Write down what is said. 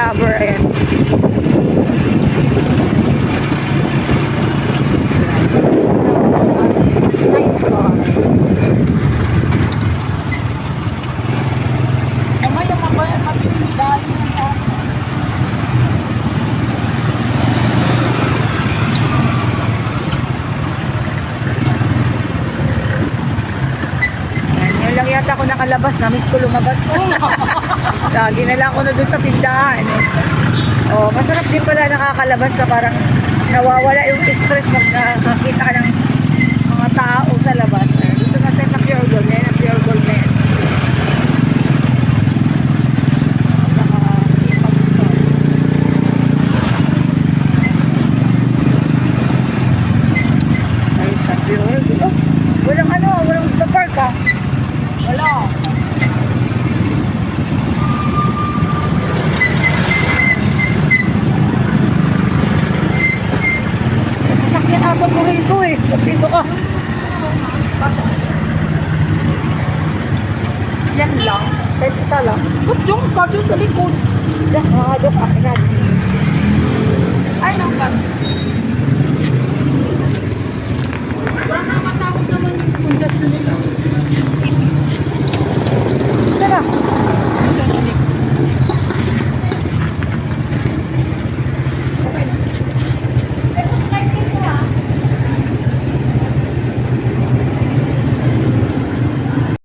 lover. Ayan. Mamaya mabayan mapinimidali yung tayo. Ayan, yun lang yata ako nakalabas. Namiss ko lumabas. Lagi na lang ako na doon sa tindahan. Oh, masarap din pala nakakalabas ka, parang nawawala yung stress pag nakakita ka ng mga tao sa labas. Dito na tayo sa Pure Gold. Ayan ang Pure Gold na yan. Ay, sa Pure Gold. Oh, walang park ah. Wala. Sasakyan ako ko rito eh. Ba't dito ka? Yan lang. Kahit isa lang. Ba't yung kadyo sa likod? Diyan, makadok akin na. Ay, naman. Wala na matakot naman yung kundasyon nila.